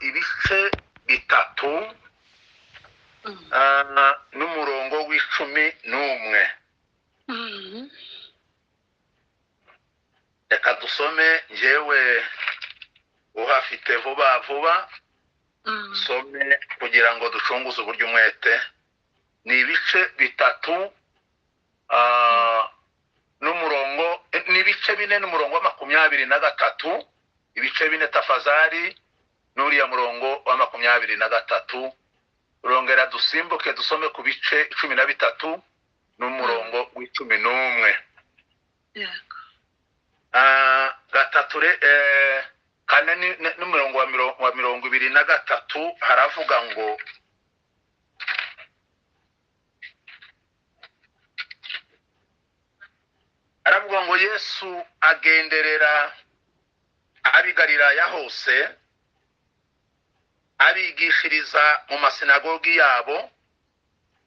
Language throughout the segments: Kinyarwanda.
ibice bitatu n'umurongo w'11. Reka dusome njyewe uhafite vuba vuba some kugira ngo ducunguze uburyo umwete. Ni ibice bitatu n'umurongo, ni ibice 4 n'umurongo wa 23, ibice 4 tafazari n'uriya murongo wa 23. Urongera dusimbuke dusome ku bice 13 n'umurongo w'11. Gatatu kane n'umurongo wa 23 haravuga ngo Yesu agenderera ab'i Galilaya hose abigishiriza mu masinagogi yabo,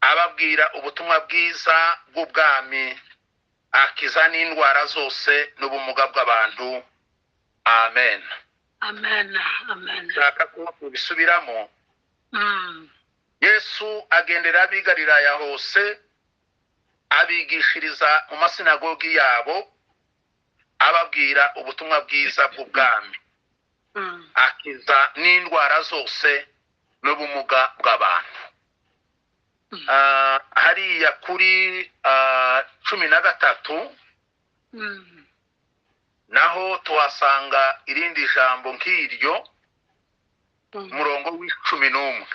ababwira ubutumwa bwiza bw'ubwami, akiza n'indwara zose n'ubumuga bw'abantu. Amen. Amen. Amen. Shaka ko bisubiramo. Yesu agendera ab'i Galilaya hose abigishiriza mu masinagogi yabo, ababwira ubutumwa bwiza bw'ubwami, akiza n'indwara zose n'ubumuga bw'abantu. Hariya kuri 13 naho tuhasanga irindi jambo nk'iryo, umurongo w'11.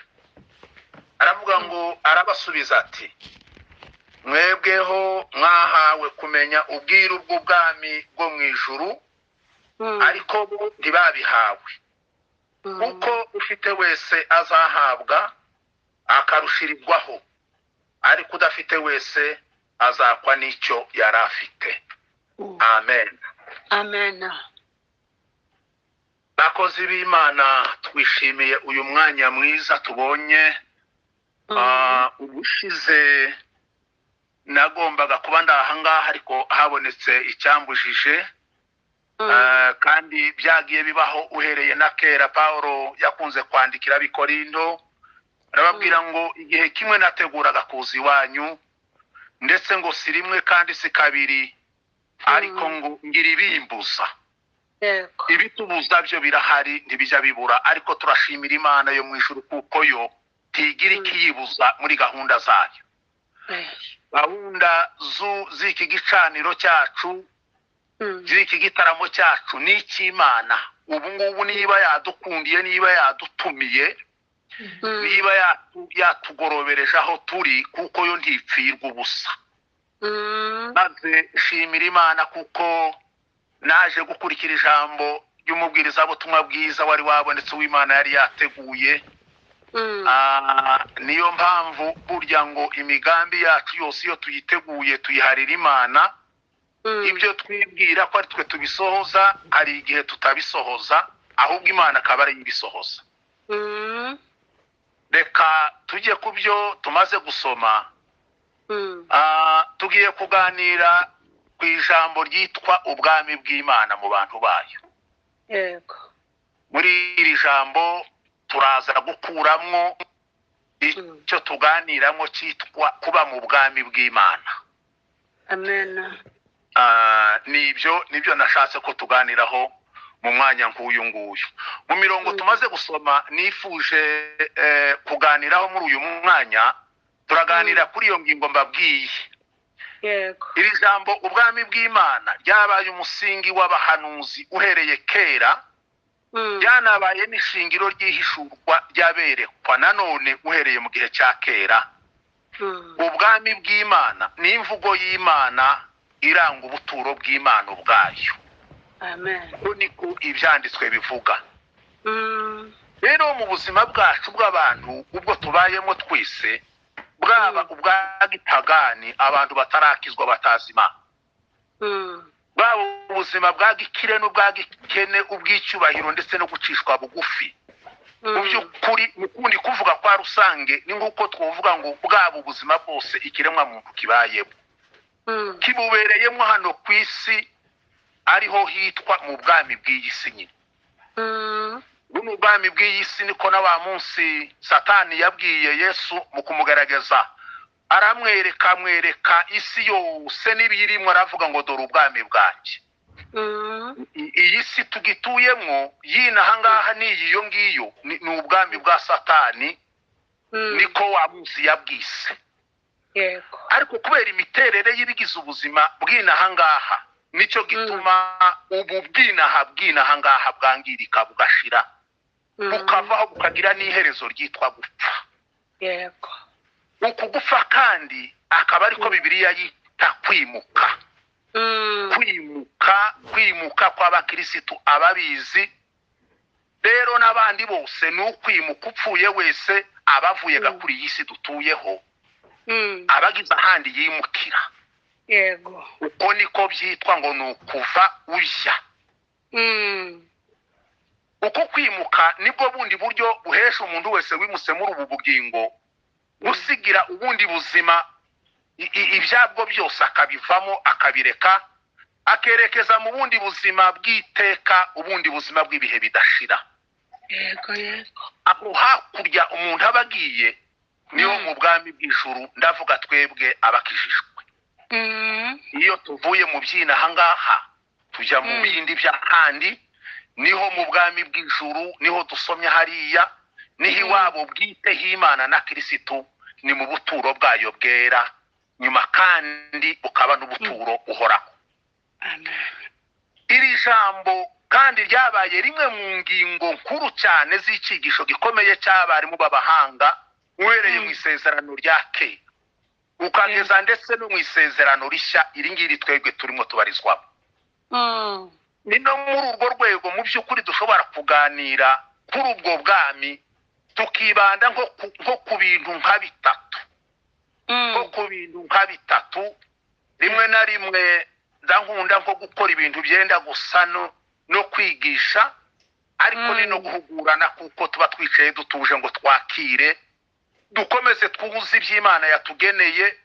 Aravuga ngo, arabasubiza ati, mwebweho mwahawe kumenya ubwiru bw'ubwami bwo mu ijuru, ariko bo ntibabihawe. Kuko ufite wese azahabwa akarushirizwaho, ariko udafite wese azakwa n'icyo yari afite. Amen. Amen. Bakozi b'Imana, twishimiye uyu mwanya mwiza tubonye. Ubushize nagombaga kuba ndahangaha ariko habonetse icyambujije, kandi byagiye bibaho uhereye na kera. Paulo yakunze kwandikira ab'Ikorinto arababwira ngo igihe kimwe nateguraga kuza iwanyu, ndetse ngo si rimwe kandi si kabiri, ariko ngo ngira ibimbuza. Ibitubuza byo birahari, ntibijya bibura, ariko turashimira Imana yo mu ijuru kuko yo ntigira ikiyibuza muri gahunda zayo. Gahunda z'iki gicaniro cyacu, z'iki gitaramo cyacu ni icy'Imana. Ubu ngubu niba yadukundiye, niba yadutumiye, niba yatugorobereje aho turi, kuko yo ntipfirwa ubusa. Maze shimira Imana kuko naje gukurikira ijambo ry'umubwirizabutumwa bwiza wari wabonetse w'Imana yari yateguye. Niyo mpamvu burya ngo imigambi yacu yose iyo tuyiteguye tuyiharira Imana. Ibyo twibwira ko ari twe tubisohoza, hari igihe tutabisohoza, ahubwo Imana akaba ari ibisohoza. Reka tujye ku byo tumaze gusoma. Tugiye kuganira ku ijambo ryitwa ubwami bw'Imana mu bantu bayo. Muri iri jambo turaza gukuramwo icyo tuganiramo cyitwa kuba mu bwami bw'Imana. Amen. Nibyo nashatse ko tuganiraho mu mwanya nk'uyu nguyu. Mu mirongo tumaze gusoma nifuje kuganiraho muri uyu mwanya, turaganira kuri iyo ngingo mbabwiye. Iri jambo ubwami bw'Imana ryabaye umusingi w'abahanuzi uhereye kera, byanabaye n'ishingiro ry'ihishurwa ryaberekwa nanone uhereye mu gihe cya kera. Ubwami bw'Imana ni imvugo y'Imana iranga ubuturo bw'Imana ubwayo. Amen. Niko ibyanditswe bivuga. Rero mu buzima bwacu bw'abantu ubwo tubayemo twese, bwaba ubwa gipagani, abantu batarakizwa batazi Imana, bwaba ubuzima bwa gikire n'ubwa gikene, ubw'icyubahiro ndetse no gucishwa bugufi, mu by'ukuri mukundi kuvuga kwa rusange ni nk'uko twovuga ngo bwaba ubuzima bwose ikiremwa muntu kibayemo, kibubereyemo hano ku isi, ariho hitwa mu bwami bw'iyi si nyine. buno ubwami bw'iyi si niko na wa munsi Satani yabwiye Yesu mu kumugaragaza, amwereka isi yose n'ibiyirimo, aravuga ngo dore ubwami bwanjye. Iyi si tugituyemo yinaha ngaha n'iyo ngiyo ni ubwami bwa Satani, niko wa munsi yabwise. Yego. Ariko kubera imiterere y'ibigize ubuzima bw'inaha ngaha, nicyo gituma ubu bw'inaha ngaha bwangirika bugashira, bukavaho bukagira n'iherezo ryitwa gupfa. Yego. Uku gupfa kandi akaba ariko Bibiliya yita kwimuka. Kwimuka kw'abakirisitu ababizi rero n'abandi bose ni ukwimuka. Upfuye wese abavuye kuri iyi si dutuyeho, abagize ahandi yimukira. Yego. Uko niko byitwa ngo ni ukuva ujya. Uko kwimuka nibwo bundi buryo buhesha umuntu wese wimutse muri ubu bugingo gusigira ubundi buzima, ibyabwo byose akabivamo akabireka, akerekeza mu bundi buzima bw'iteka, ubundi buzima bw'ibihe bidashira. Yego. Yego. Aho hakurya umuntu abagiye niho mu bwami bw'ijuru, ndavuga twebwe abakijijwe. Iyo tuvuye mu by'inaha ngaha tujya mu bindi by'ahandi, niho mu bwami bw'ijuru, niho dusomye hariya, niho iwabo bwite h'Imana na Kirisitu, ni mu buturo bwayo bwera, nyuma kandi ukaba n'ubuturo uhoraho. Iri jambo kandi ryabaye rimwe mu ngingo nkuru cyane z'icyigisho gikomeye cy'abarimu b'abahanga, uhereye mu isezerano rya kera ukageza ndetse no mu isezerano rishya iri ngiri twebwe turimo tubarizwamo. Ni no muri urwo rwego mu by'ukuri dushobora kuganira kuri ubwo bwami, tukibanda nko ku bintu nka bitatu. Rimwe na rimwe ndankunda nko gukora ibintu byenda gusa no kwigisha, ariko ni no guhugurana, kuko tuba twicaye dutuje ngo twakire, dukomeze twuzuze iby'Imana yatugeneye.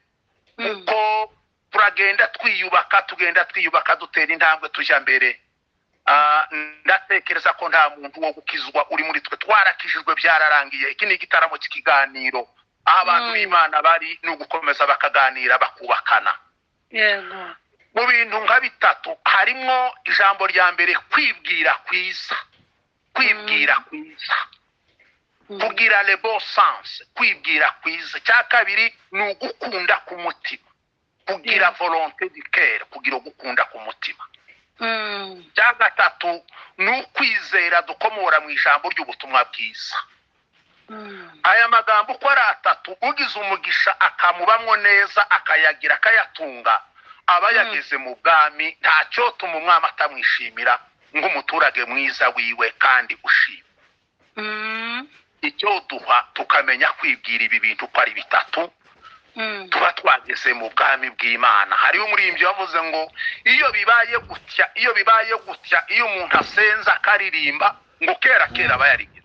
Uko turagenda twiyubaka dutera intambwe tujya mbere. Ndatekereza ko nta muntu wo gukizwa uri muri twe, twarakijijwe byararangiye. Iki ni igitaramo cy'ikiganiro, aho abantu b'Imana bari ni ugukomeza bakaganira bakubakana. Yego. Mu bintu nka bitatu harimo ijambo rya mbere, kwibwira kwiza. Kugira le bon sens, kwibwira kwiza. Cya kabiri ni ugukunda ku mutima, kugira volonté du cœur, kugira ugukunda ku mutima. Cya gatatu ni ukwizera dukomora mu ijambo ry'ubutumwa bwiza. Aya magambo uko ari atatu, ugize umugisha akamubamwo neza, akayagira akayatunga, aba yageze mu bwami. Ntacyo tuma umwami atamwishimira nk'umuturage mwiza wiwe kandi ushima. Icyo duha tukamenya kwibwira ibi bintu uko ari bitatu, tuba twageze mu bwami bw'Imana. Hariho umuririmbyi wavuze ngo iyo bibaye gutya, iyo umuntu asenza akaririmba ngo kera aba yarigeze.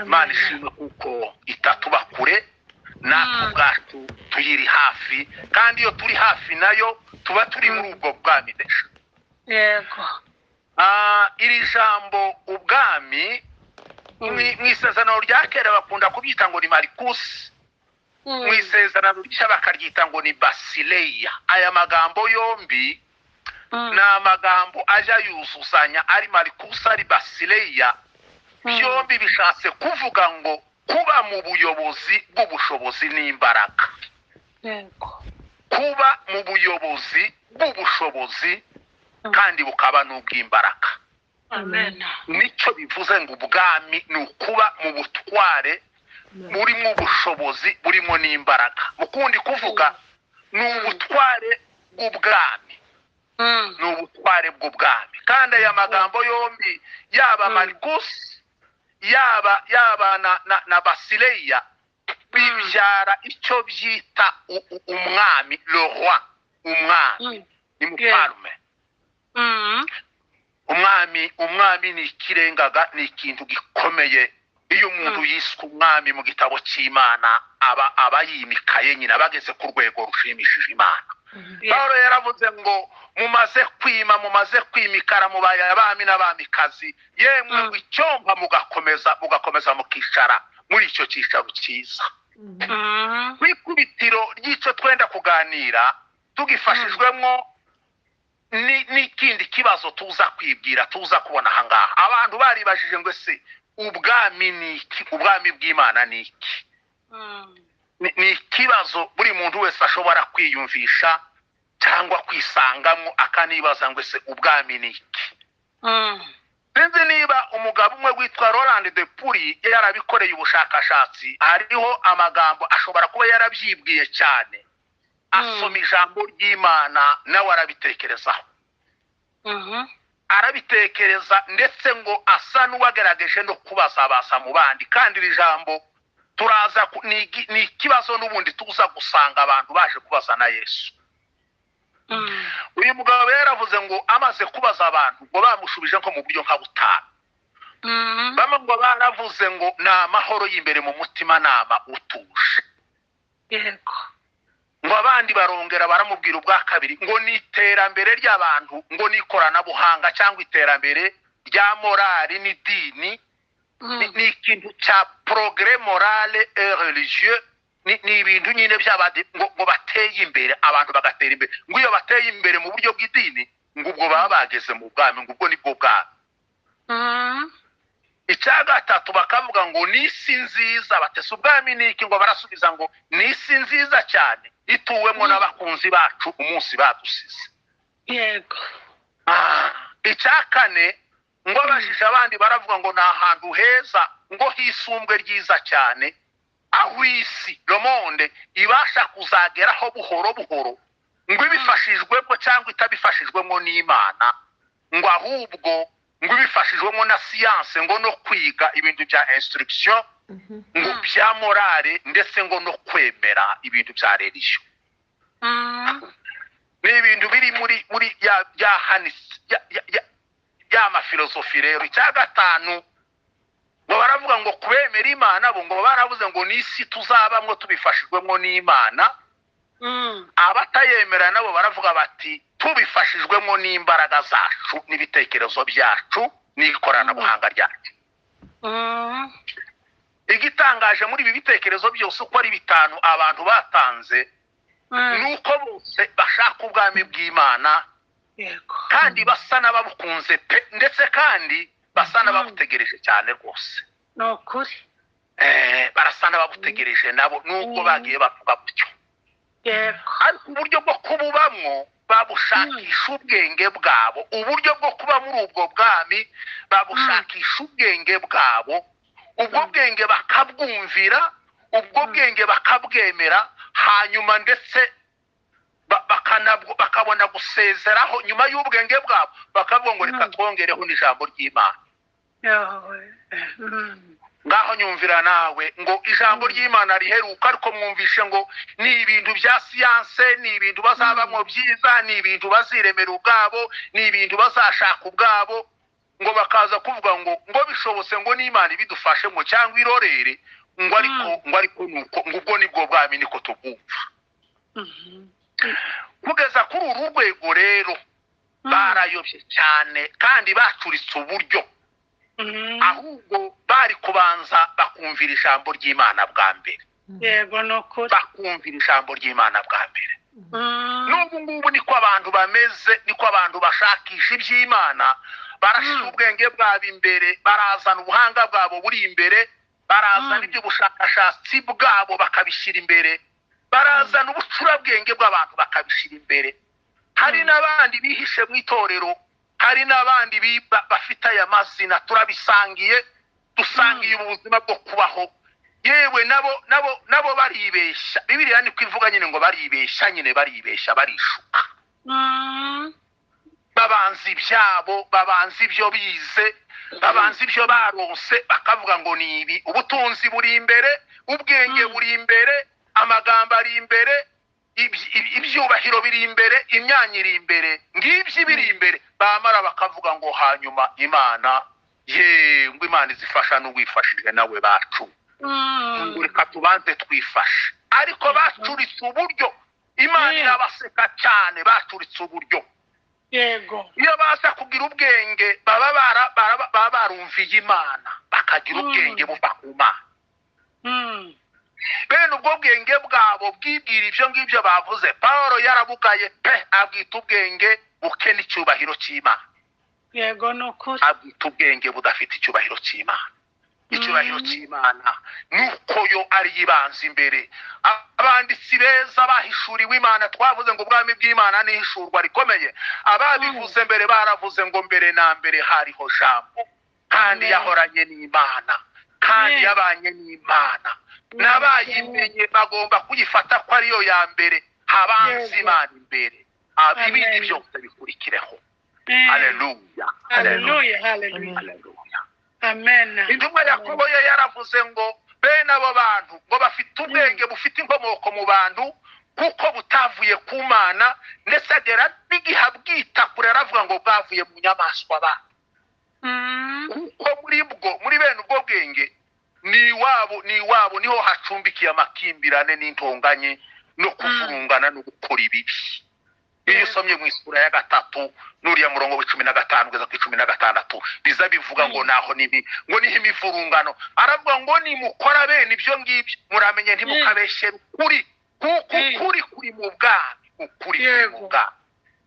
Imana ishimwe kuko itatuba kure, natwe ubwacu tuyiri hafi, kandi iyo turi hafi nayo tuba turi muri ubwo bwami desha. Yego. Iri jambo ubwami mu isezerano rya kera bakunda kubyita ngo ni Marikusi, mu isezerano rishya bakaryita ngo ni Basileya. Aya magambo yombi ni amagambo ajya yuzuzanya, ari Marikusi ari Basileya. Byombi bishatse kuvuga ngo kuba mu buyobozi bw'ubushobozi n'imbaraga. Yego. Kuba mu buyobozi bw'ubushobozi kandi bukaba n'ubw'imbaraga. Amen. Nicyo bivuze ngo ubwami ni ukuba mu butware burimo ubushobozi burimo n'imbaraga. Mukundi kuvuga ni ubutware bw'ubwami. Ni ubutware bw'ubwami. Kandi aya magambo yombi, yaba Marikusi yaba na Basileya, bibyara icyo byita umwami, le roi, umwami ni muparume. Umwami ni ikirengaga, ni ikintu gikomeye. Iyo umuntu yiswe umwami mu gitabo cy'Imana aba yimikaye nyine, abageze ku rwego rushimishije Imana. Pawulo yaravuze ngo mumaze kwimikara mubaye abami n'abamikazi yemwe ngo icyomba mugakomeza mukicara muri icyo cyicaro cyiza. Kwikubitiro ry'icyo twenda kuganira tugifashijwemo n'ikindi kibazo tuza kwibwira tuza kubona ahangaha. Abantu baribajije ngo se ubwami ni iki? Ubwami bw'Imana ni iki? Ni ikibazo buri muntu wese ashobora kwiyumvisha cyangwa kwisangamo akanibaza ngo se ubwami ni iki? Sinzi niba umugabo umwe witwa Roland de Puri yarabikoreye ubushakashatsi, hariho amagambo ashobora kuba yarabyibwiye cyane, asoma ijambo ry'Imana nawe arabitekerezaho. Arabitekereza ndetse ngo asa n'uwagerageje no kubaza mu bandi, kandi iri jambo turaza ni ikibazo n'ubundi tuza gusanga abantu baje kubaza na Yesu. Uyu mugabo yaravuze ngo amaze kubaza abantu ngo bamushubije nko mu buryo nka butanu. Bamwe ngo baravuze ngo ni amahoro y'imbere mu mutima nama utuje. Yego. Ngo abandi barongera baramubwira ubwa kabiri ngo ni iterambere ry'abantu, ngo ni ikoranabuhanga cyangwa iterambere rya morali n'idini, ni ikintu cya progrès morale et religieux, ni ibintu nyine by'abandi ngo bateye imbere, abantu bagatera imbere. Ngo iyo bateye imbere mu buryo bw'idini ngo ubwo baba bageze mu bwami, ngo ubwo nibwo bwami. Icya gatatu bakavuga ngo ni isi nziza. Batese ubwami ni iki? Ngo barasubiza ngo ni isi nziza cyane ituwemo n'abakunzi bacu umunsi badusize. Yego. Icya kane ngo abajije abandi baravuga ngo ni ahantu heza, ngo hisumbwe ryiza cyane, aho isi le monde ibasha kuzageraho buhoro buhoro, ngo ibifashijwemo cyangwa itabifashijwemo n'Imana, ngo ahubwo ngo ibifashijwemo na siyanse, ngo no kwiga ibintu bya instruction, ngo bya morale ndetse ngo no kwemera ibintu bya religion. Ni ibintu biri muri ya hanisi ya mafilosofi rero. Icya gatanu ngo baravuga ngo kwemera Imana bo ngo baravuze ngo n'isi tuzabamwo tubifashijwemo n'Imana. Abatayemera nabo baravuga bati tubifashijwemo n'imbaraga zacu n'ibitekerezo byacu n'ikoranabuhanga ryacu. Igitangaje muri ibi bitekerezo byose uko ari bitanu abantu batanze nuko bose bashaka ubwami bw'Imana, kandi basa n'ababukunze pe, ndetse kandi basa n'ababutegereje cyane rwose. No kuri. Barasa n'ababutegereje nabo nubwo bagiye bavuga gutyo. Ariko uburyo bwo kububamwo babushakisha ubwenge bwabo, uburyo bwo kuba muri ubwo bwami babushakisha ubwenge bwabo, ubwo bwenge bakabwumvira, ubwo bwenge bakabwemera, hanyuma ndetse bakabona gusezeraho nyuma y'ubwenge bwabo, bakavuga ngo reka twongereho n'ijambo ry'Imana. Ngaho nyumvira nawe ngo ijambo ry'Imana riheruka, ariko mwumvishe ngo ni ibintu bya siyanse, ni ibintu bazabamo byiza, ni ibintu baziremera ubwabo, ni ibintu bazashaka ubwabo, ngo bakaza kuvuga ngo bishobotse ngo n'Imana ibidufashemo cyangwa irorere, ngo ariko nuko ngo ubwo nibwo bwami niko tubwumva. Kugeza kuri uru rwego rero barayobye cyane kandi bacuritse uburyo, ahubwo bari kubanza bakumvira ijambo ry'Imana bwa mbere. Yego no kuri. Bakumvira ijambo ry'Imana bwa mbere. N'ubu ngubu niko abantu bameze, niko abantu bashakisha iby'Imana, barashyira ubwenge bwabo imbere, barazana ubuhanga bwabo buri imbere, barazana iby'ubushakashatsi bwabo bakabishyira imbere, barazana ubucurabwenge bw'abantu bakabishyira imbere. Hari n'abandi bihishe mu itorero, hari n'abandi bafite aya mazina turabisangiye, dusangiye ubuzima bwo kubaho. Yewe nabo baribeshya. Bibiliya niko ivuga nyine ngo baribeshya, nyine baribeshya, barishuka. Babanza ibyabo, babanza ibyo bize, babanza ibyo baronse, bakavuga ngo ni ibi. Ubutunzi buri imbere, ubwenge buri imbere, amagambo ari imbere, ibyubahiro biri imbere, imyanya iri imbere, ngibyo biri imbere. Bamara bakavuga ngo hanyuma Imana, ngo Imana izifasha n'uwifashije nawe bacu, ngo reka tubanze twifashe. Ariko bacuritse uburyo Imana imana irabaseka cyane bacuritse uburyo. yego Iyo baza kugira ubwenge baba barumviye imana bakagira ubwenge buva ku mana. Bene ubwo bwenge bwabo bwibwira ibyo ngibyo bavuze Pawulo yarabugaye pe abwita ubwenge buke n'icyubahiro cy'Imana. yego nukuri Abwita ubwenge budafite icyubahiro cy'Imana. Icyubahiro cy'Imana nuko yo ari yibanze imbere. Abanditsi beza bahishuriwe Imana twavuze ngo ubwami bw'Imana ni ihishurwa rikomeye. Ababivuze mbere baravuze ngo mbere na mbere hariho jambo kandi yahoranye n'Imana kandi yabanye n'Imana. N'abayimenye bagomba kuyifata ko ariyo ya mbere habanze Imana imbere. Ibindi byose bikurikireho. Haleluya. haleluya haleluya Haleluya. amen Intumwa Yakobo yo yaravuze ngo bene abo bantu ngo bafite ubwenge bufite inkomoko mu bantu kuko butavuye ku Mana ndetse agera n'igihe abwita kure aravuga ngo bwavuye mu nyamaswa ba. Kuko muri bene ubwo bwenge ni iwabo niho hacumbikiye amakimbirane n'intonganye no kuvurungana no gukora ibibi. Iyo usomye mu isura ya 3 n'uriya murongo wa 15 kugeza ku 16 biza bivuga ngo naho nibi ngo niho imivurungano aravuga ngo ni mukora bene ibyo ngibyo muramenye ntimukabeshe kuri kuri mu bwami ukuri mu bwami.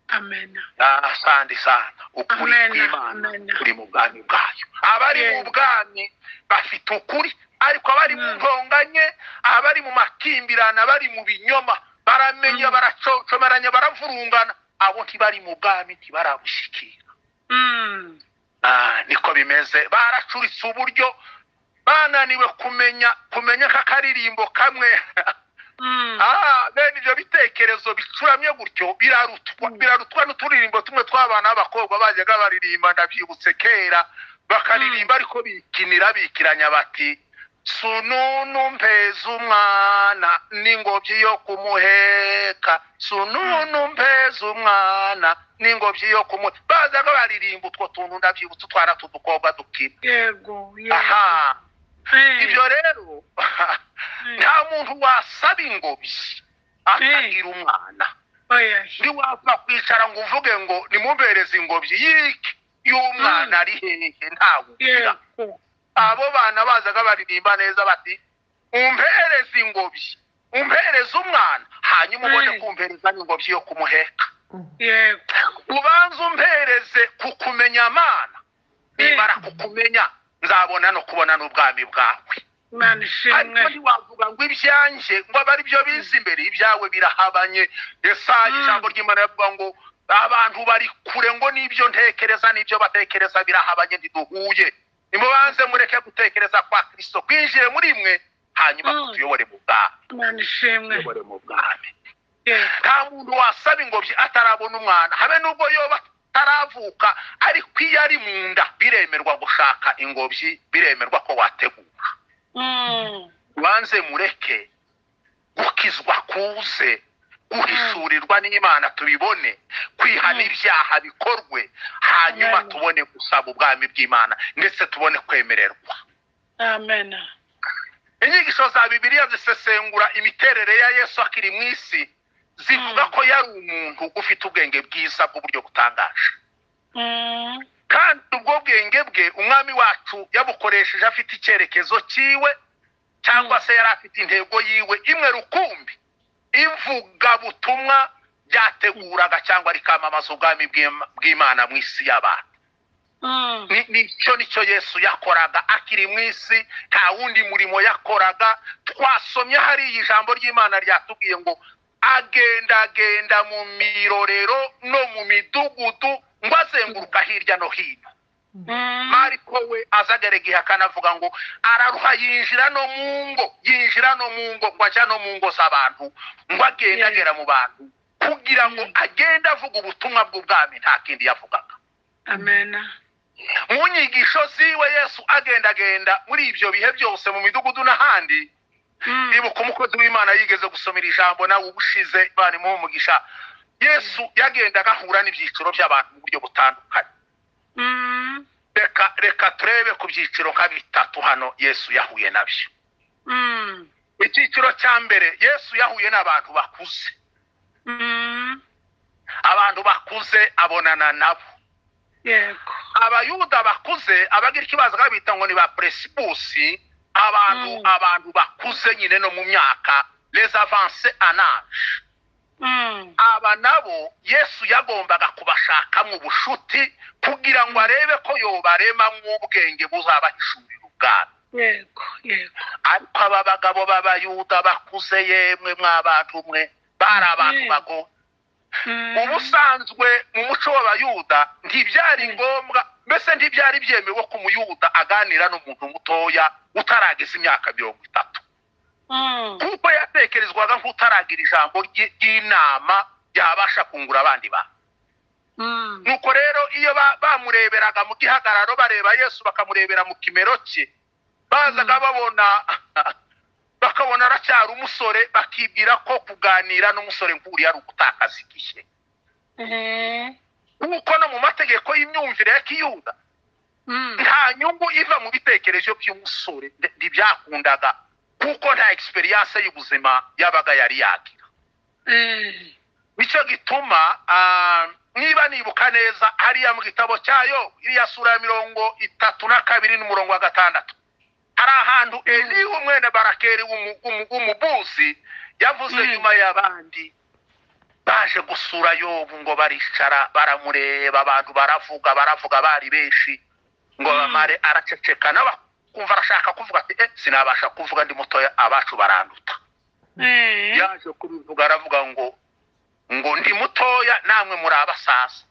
amen Asante sana ukuri kw'Imana kuri mu bwami bwayo. Abari mu bwami bafite ukuri ariko abari mu ntonganye abari mu makimbirana abari mu binyoma baramenya baracocomeranya baravurungana abo ntibari mu bwami ntibarabushikira. Niko bimeze baracuritse uburyo bananiwe kumenya kakaririmbo kamwe. Bene ibyo bitekerezo bicuramye gutyo birarutwa n'uturirimbo tumwe tw'abana b'abakobwa bajyaga baririmba ndabyibutse kera bakaririmba ariko bikiranya bati sununu mpeza umwana n'ingobyi yo kumuheka sununu mpeza umwana n'ingobyi yo kumuheka bazaga baririmba utwo tuntu ndabyibutse utwana tudukobwa dukina. yego ibyo rero nta muntu wasaba ingobyi akagira umwana. Ndi wapfa kwicara ngo uvuge ngo nimumbereze ingobyi y'umwana ari hehe ntawe ugira. Abo bana bazaga baririmba neza bati umpereze ingobyi umpereze umwana hanyuma ubone kumpereza n'ingobyi yo kumuheka. Ubanza umpereze kukumenya Mana nimara kukumenya nzabona no kubona n'ubwami bwawe. Ariko ntiwavuga ngo ibyanje ngo abari byo bizi imbere ibyawe birahabanye. Yesaya ijambo ry'Imana rivuga ngo abantu bari kure ngo n'ibyo ntekereza n'ibyo batekereza birahabanye ntiduhuye. Nimubanze mureke gutekereza kwa Kristo kwinjire muri mwe hanyuma kutuyobore mu bwami. Nta muntu wasaba ingobyi atarabona umwana habe nubwo yoba taravuka ariko iyo ari mu nda biremerwa gushaka ingobyi biremerwa ko wategura. Wanze mureke gukizwa kuze guhishurirwa n'Imana tubibone kwihana ibyaha bikorwe hanyuma tubone gusaba ubwami bw'Imana ndetse tubone kwemererwa. amen Inyigisho za Bibiliya zisesengura imiterere ya Yesu akiri mu isi zivuga ko yari umuntu ufite ubwenge bwiza bw'uburyo butangaje. Kandi ubwo bwenge bwe umwami wacu yabukoresheje afite icyerekezo cyiwe cyangwa se yari afite intego yiwe imwe rukumbi ivuga butumwa byateguraga cyangwa rikamamaza ubwami bw'Imana mu isi y'abantu. Nicyo Yesu yakoraga akiri mu isi nta wundi murimo yakoraga. Twasomye hari ijambo ry'Imana ryatubwiye ngo agenda mu mirorero no mu midugudu ngo azenguruka hirya no hino. Mariko we azagera igihe akanavuga ngo araruha yinjira no mu ngo ngo ajya no mu ngo z'abantu ngo agera mu bantu kugira ngo agende avuga ubutumwa bw'ubwami nta kindi yavugaga. amen Mu nyigisho ziwe Yesu agenda muri ibyo bihe byose mu midugudu n'ahandi. Ibuka umukozi w'Imana yigeze gusomera ijambo nawe ubushize bani mu mugisha. Yesu yagenda agahura n'ibyiciro by'abantu mu buryo butandukanye. Reka turebe ku byiciro nka bitatu hano Yesu yahuye nabyo. Icyiciro cya mbere Yesu yahuye n'abantu bakuze. abantu bakuze abonana nabo. Yego. Abayuda bakuze abagira ikibazo bita ngo ni ba presibusi, abantu bakuze nyine no mu myaka, les avancés en âge. Aba nabo Yesu yagombaga kubashaka mu bushuti kugira ngo arebe ko yobarema nk'ubwenge buzabahishurira ubwami. Yego, yego. Ariko aba bagabo b'Abayuda bakuze yemwe mw'abantu mwe bari abantu bago. Ubusanzwe mu muco w'Abayuda ntibyari ngombwa, mbese ntibyari byemewe ko umuyuda aganira n'umuntu mutoya utarageza imyaka 30. Kuko yatekerezwaga nk'utaragira ijambo ry'inama yabasha kungura abandi bantu. Nuko rero iyo bamureberaga mu gihagararo bareba Yesu bakamurebera mu kimero cye, bazaga bakabona aracyari umusore, bakibwira ko kuganira n'umusore nk'uriya ari ugutakaza igihe. Kuko no mu mategeko y'imyumvire ya Kiyuda nta nyungu iva mu bitekerezo by'umusore, ntibyakundaga kuko nta experience y'ubuzima yabaga yari yagira. Nicyo gituma niba nibuka neza hariya mu gitabo cyayo iriya sura ya 32 n'umurongo wa 6, hari ahantu Eli umwene Barakeri w'umubuzi yavuze nyuma y'abandi baje gusura Yobu ngo baricara baramureba, abantu baravuga bari benshi ngo bamare araceceka nawe kumva arashaka kuvuga ati sinabasha kuvuga ndi mutoya abacu baranduta. Yaje kubivuga aravuga ngo ndi mutoya namwe muri abasasa,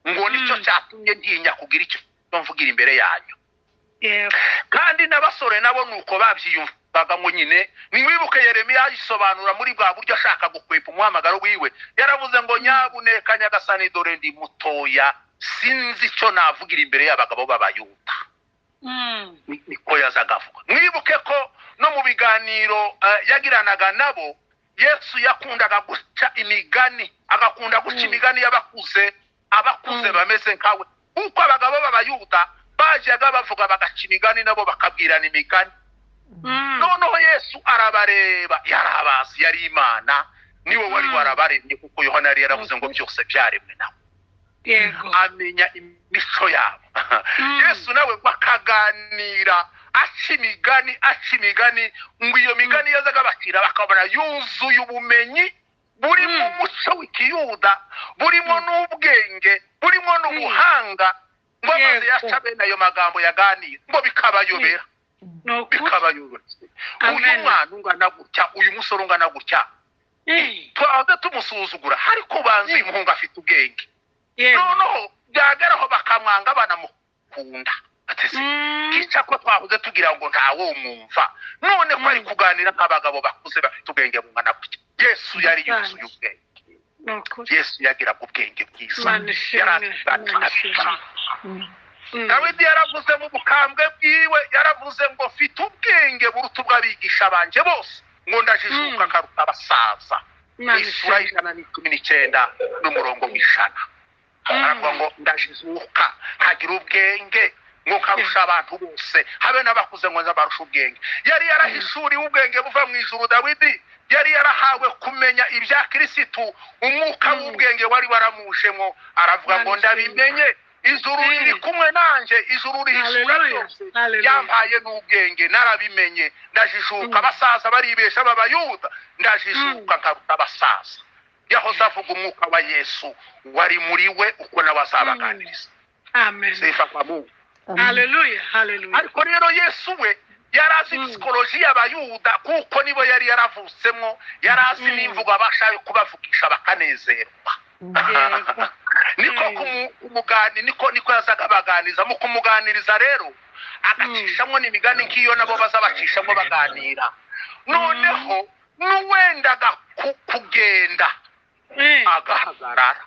ngo nicyo cyatumye ntinya kugira icyo mvugira imbere yanyu. Kandi n'abasore nabo nuko babyiyumvaga ngo nyine nimwibuke Yeremiya yisobanura muri bwa buryo ashaka gukwepa umuhamagaro wiwe, yaravuze ngo nyabuneka Nyagasani dore ndi mutoya sinzi icyo navugira imbere y'abagabo b'Abayuda. Niko yazaga avuga. Mwibuke ko no mu biganiro yagiranaga nabo Yesu yakundaga guca imigani, agakunda guca imigani y'abakuze, abakuze bameze nkawe. Uko abagabo b'Abayuda bajaga bavuga bagaca imigani nabo bakabwirana imigani. Noneho Yesu arabareba, yarabazi, yari Imana, niwe wari warabaremye kuko Yohana yari yaravuze ngo byose byaremwe nawe. Yego. Amenya imico yabo. Yesu nawe bakaganira aca imigani ngo iyo migani yazaga bakira bakabona yuzuye ubumenyi buri mu muco w'Ikiyuda, burimo n'ubwenge, burimo n'ubuhanga, ngo maze yaca bene ayo magambo yaganira ngo bikabayobera. Uyu mwana ungana gutya, uyu musore ungana gutya, twaze tumusuzugura, ariko banzi uyu muhungu afite ubwenge. Noneho byageraho bakamwanga banamukunda. Kica ko twavuze tugira ngo ntawo umwumva, none ko ari kuganira nk'abagabo bakuze bafite ubwenge bungana gutya. Yesu yari yuzuye ubwenge. Yesu yagiraga ubwenge bwiza. Dawidi yaravuze mu bukambwe bwiwe, yaravuze ngo mfite ubwenge buruta ubw'abigisha banje bose, ngo ndajijuka karuta abasaza. Isura 119 n'umurongo w'100. Aravuga ngo ndajizuka nkagira ubwenge ngo karusha abantu bose, habe n'abakuze ngo nzabarusha ubwenge. Yari yarahishuriwe ubwenge buva mu ijuru. Dawidi yari yarahawe kumenya ibya Kristo, umwuka w'ubwenge wari waramujemo. Aravuga ngo ndabimenye, ijuru riri kumwe nanje, ijuru rihishura byose, yampaye n'ubwenge narabimenye. Ndajijuka abasaza baribesha b'Abayuda, ndajijuka nkaruta abasaza. Yahoze avuga umwuka wa Yesu wari muri we uko nabazabaganiriza. Amen. Sifa kwa Mungu. Hallelujah, hallelujah. Ariko rero Yesu we yarazi psikoloji y'Abayuda kuko nibo yari yaravutsemo, yarazi n'imvugo abashaye kubavugisha bakanezerwa. Niko kumugani niko yazaga baganiza. Mu kumuganiriza rero agacishamo n'imigani nk'iyo nabo bazabacishamo baganira. Noneho n'uwendaga kugenda agahagarara.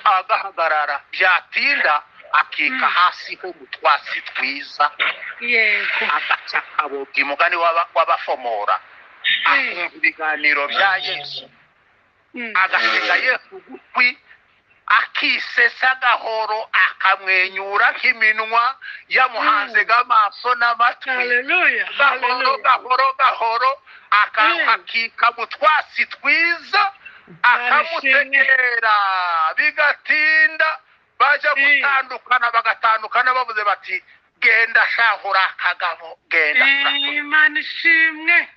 Agahagarara byatinda akika hasi ho mu twatsi twiza. Agaca akaboga umugani w'abafomora, akumva ibiganiro bya Yesu, agasiga Yesu gutwi, akisesa gahoro, akamwenyura nk'iminwa yamuhanze g'amaso n'amatwi. Gahoro akika mu twatsi twiza, bakamutegera bigatinda baje gutandukana bagatandukana bavuze bati genda shahura akagabo genda Imana ishimwe.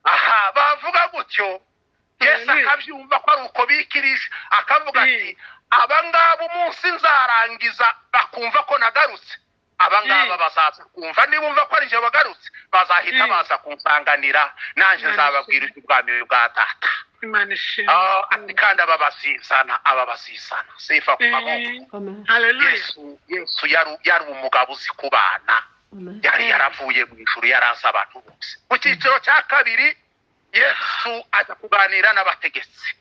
aha bavuga gutyo Yesu akabyumva ko ari uko bikirisha akavuga ati abangaba umunsi nzarangiza bakumva ko nagarutse abangaba bazaza kumva nibumva ko ari je bagarutse bazahita baza kunsanganira nanje nzababwira ubwami bwa data. Imana ishimwe. Ati kandi ababasizana sifa ku maboko. Haleluya. Yesu yari umugabo uzi kubana yari yaravuye mu ijuru yaraza abantu bose. Mu cyiciro cya kabiri Yesu aza kuganira n'abategetsi.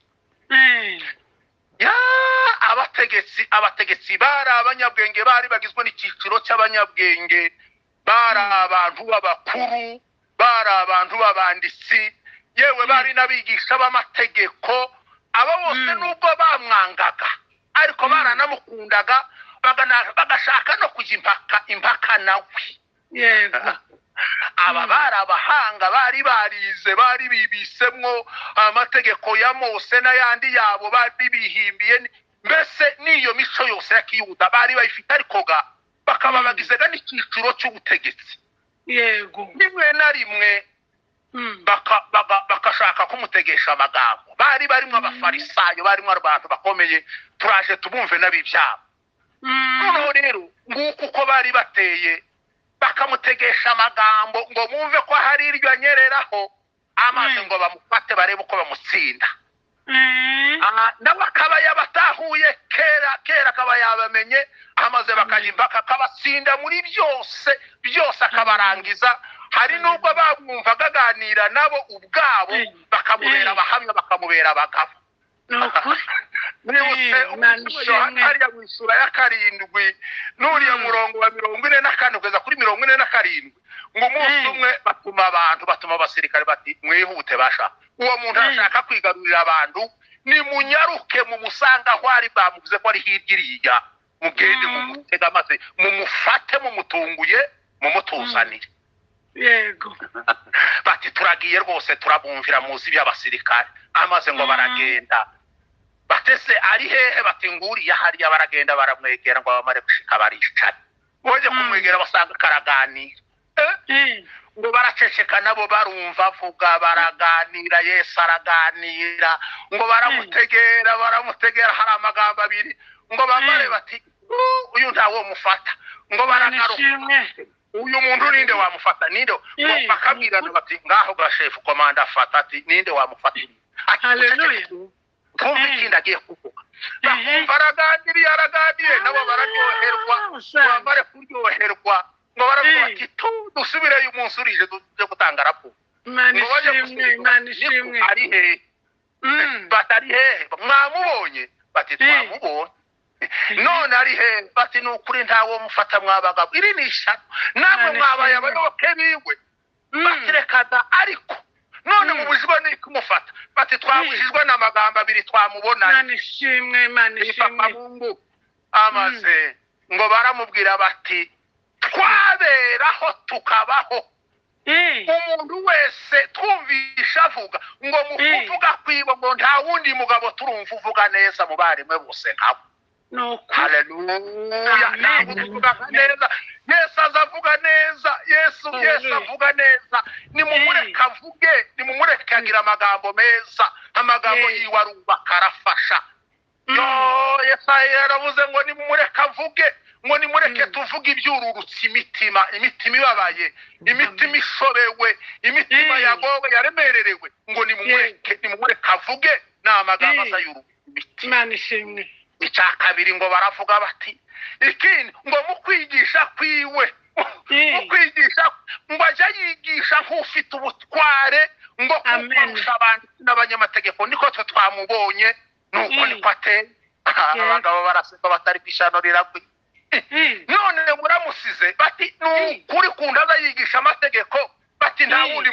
Abategetsi bari abanyabwenge bari bagizwe n'icyiciro cy'abanyabwenge bari abantu b'abakuru bari abantu b'abanditsi yewe bari n'abigisha b'amategeko abo bose nubwo bamwangaga ariko baranamukundaga bagashaka no kujya impaka nawe. Yego. Aba bari abahanga bari barize bari bibisemwo amategeko ya Mose n'ayandi yabo bari bihimbiye mbese niyo mico yose ya Kiyuda bari bayifite ariko bakaba bagizega n'icyiciro cy'ubutegetsi. Yego. Rimwe na rimwe bakashaka kumutegesha amagambo bari barimo abafarisayo barimo abantu bakomeye turaje tubumve n'abibyabo. Noneho rero nguko uko bari bateye bakamutegesha amagambo ngo bumve ko hari iryo anyereraho amaze ngo bamufate barebe uko bamutsinda. Nawe akaba yabatahuye kera akaba yabamenye amaze bakajya impaka akabatsinda muri byose akabarangiza. Hari nubwo bamwumvaga aganira nabo ubwabo bakamubera abahamya bakamubera abagabo. Hariya mu isura ya 7 n'uriya murongo wa 44 kugeza kuri 47 ngo umunsi umwe batuma abasirikare bati mwihute basha uwo muntu arashaka kwigarurira abantu nimunyaruke mu musanga aho ari bamuvuze ko ari hirya mugende mumutega maze mumufate mumutunguye mumutuzanire. Yego. Bati turagiye rwose turabumvira muzi by'abasirikare amaze ngo baragenda batese ari hehe bati nguriya hariya baragenda baramwegera ngo bamare gushika baricara boje kumwegera basanga karaganira ngo baraceceka nabo barumva avuga baraganira Yesu araganira ngo baramutegera hari amagambo abiri ngo bamare bati uyu ntawo mufata ngo baragaruka uyu muntu ninde wamufata ninde bakabwirana bati ngaho gashefu komanda afata ati ninde wamufata. Haleluya. Kumva ikindi agiye kuvuga bakumva araganiriye nabo bararyoherwa bamare kuryoherwa ngo baravuga ati dusubireyo umunsi urije tujye gutanga raporo. Imana ishimwe. Ari hehe batari hehe mwamubonye bati twamubonye none ari hehe bati nukuri ntawo mufata mwabagabo iri nishano namwe mwabaye abayoboke biwe bakirekada ariko none mubujijwe ni kumufata bati twabujijwe n'amagambo abiri twamubona. Imana ishimwe. Amaze ngo baramubwira bati twaberaho tukabaho umuntu wese twumvisha avuga ngo mu kuvuga kwibo ngo nta wundi mugabo turumva uvuga neza mu barimwe bose nkabo. Haleluya. Yesu azavuga neza. Yesu avuga neza. Nimumureka avuge nimumureka agira amagambo meza amagambo yiwe arubaka arafasha. Yesu yaravuze ngo nimumureka avuge ngo nimureke tuvuge ibyururutse imitima ibabaye imitima ishobewe imitima yagowe yaremererewe ngo nimumureka avuge n'amagambo azayurura imitima. Imana ishimwe. Icya kabiri ngo baravuga bati ikindi ngo mu kwigisha kwiwe mu kwigisha ngo ajya yigisha nk'ufite ubutware ngo kurusha abandi n'abanyamategeko niko twe twamubonye nuko niko ateye. Abagabo baraseka batari kwishano riragwi none muramusize bati nukuri kundaza yigisha amategeko bati nta wundi